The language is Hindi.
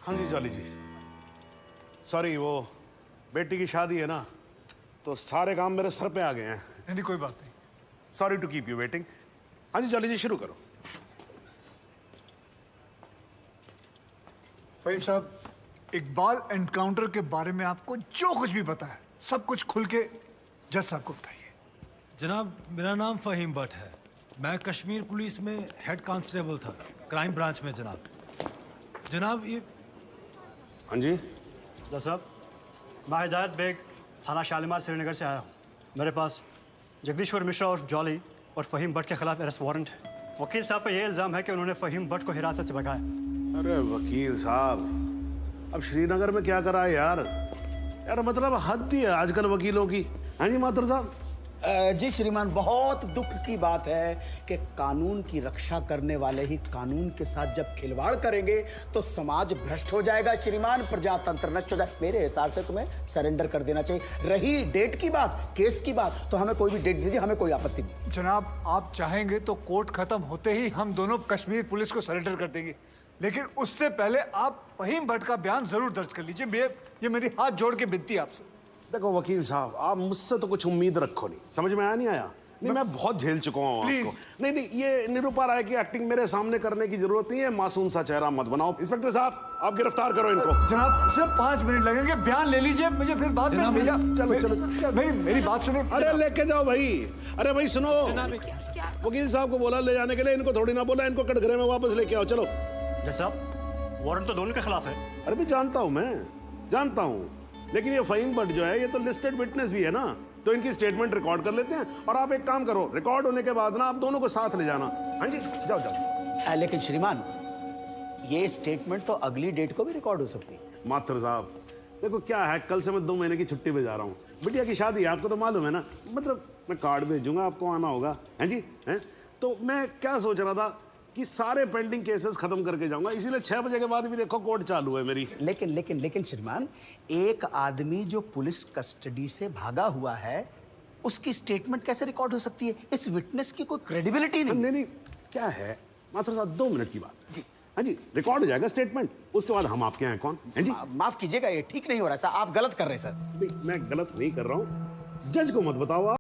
हाँ जी जॉली जी, सॉरी वो बेटी की शादी है ना, तो सारे काम मेरे सर पे आ गए हैं। नहीं कोई बात नहीं। Sorry to keep you waiting. हाँ जी जॉली जी, शुरू करो। फहीम साहब, इकबाल एनकाउंटर के बारे में आपको जो कुछ भी पता है सब कुछ खुल के जज साहब को बताइए। जनाब, मेरा नाम फ़हीम भट्ट है। मैं कश्मीर पुलिस में हेड कांस्टेबल था, क्राइम ब्रांच में। जनाब ये हाँ जी जज साहब, मैं हिदायत बेग थाना शालीमार श्रीनगर से आया हूँ। मेरे पास जगदीश्वर मिश्रा और जॉली और फ़हीम भट्ट के खिलाफ अरेस्ट वारंट है। वकील साहब पे ये इल्ज़ाम है कि उन्होंने फ़हीम भट्ट को हिरासत से भगाया। अरे वकील साहब, अब श्रीनगर में क्या करा है यार? यार मतलब हद ही है आजकल वकीलों की। हाँ जी माथुर साहब। जी श्रीमान, बहुत दुख की बात है कि कानून की रक्षा करने वाले ही कानून के साथ जब खिलवाड़ करेंगे तो समाज भ्रष्ट हो जाएगा श्रीमान, प्रजातंत्र नष्ट हो जाए। मेरे हिसाब से तुम्हें सरेंडर कर देना चाहिए। रही डेट की बात, केस की बात, तो हमें कोई भी डेट दीजिए, हमें कोई आपत्ति नहीं। जनाब, आप चाहेंगे तो कोर्ट खत्म होते ही हम दोनों कश्मीर पुलिस को सरेंडर कर देंगे, लेकिन उससे पहले आप फ़हीम भट्ट का बयान जरूर दर्ज कर लीजिए। ये मेरी हाथ जोड़ के विनती है आपसे। देखो वकील साहब, आप मुझसे तो कुछ उम्मीद रखो नहीं, समझ में आया नहीं आया? नहीं, मैं बहुत झेल चुका हूँ आपको। नहीं, ये निरूपा राय की एक्टिंग मेरे सामने करने की जरूरत नहीं है। मासूम सा चेहरा मत बनाओ। इंस्पेक्टर साहब, आप गिरफ्तार करो इनको। जनाब सिर्फ 5 मिनट लगेंगे, बयान ले लीजिए, मुझे फिर बाद में भेजा। चलो मेरी बात सुनो। अरे लेके जाओ भाई। अरे भाई सुनो, वकील साहब को बोला ले जाने के लिए, इनको थोड़ी ना बोला इनको कटघरे में वापस लेके आओ। चलो जज साहब, वारंट तो दोनों के खिलाफ है। अरे भी जानता हूं, मैं जानता हूं, लेकिन ये फ़हीम भट्ट जो है ये तो लिस्टेड विटनेस भी है ना, तो इनकी स्टेटमेंट रिकॉर्ड कर लेते हैं। और आप एक काम करो, रिकॉर्ड होने के बाद ना आप दोनों को साथ ले जाना। हाँ जी जाओ जाओ। लेकिन श्रीमान, ये स्टेटमेंट तो अगली डेट को भी रिकॉर्ड हो सकती है। माथुर साहब देखो क्या है, कल से मैं 2 महीने की छुट्टी पे जा रहा हूँ। बिटिया की शादी है, आपको तो मालूम है ना। मतलब मैं कार्ड भेजूंगा, आपको आना होगा। हैं जी हैं। तो मैं क्या सोच रहा था कि सारे पेंडिंग केसेस खत्म करके जाऊंगा, इसीलिए 6 बजे के बाद भी देखो कोर्ट चालू है मेरी। लेकिन श्रीमान, एक आदमी जो पुलिस कस्टडी से भागा हुआ है उसकी स्टेटमेंट कैसे रिकॉर्ड हो सकती है? इस विटनेस की कोई क्रेडिबिलिटी नहीं। नहीं क्या है माथुर साहब, 2 मिनट की बात जी। हाँ जी, रिकॉर्ड हो जाएगा स्टेटमेंट, उसके बाद हम आपके हैं कौन? हैं जी। माफ कीजिएगा, ये ठीक नहीं हो रहा है सर, आप गलत कर रहे हैं सर। नहीं, मैं गलत नहीं कर रहा हूँ, जज को मत बताओ आप।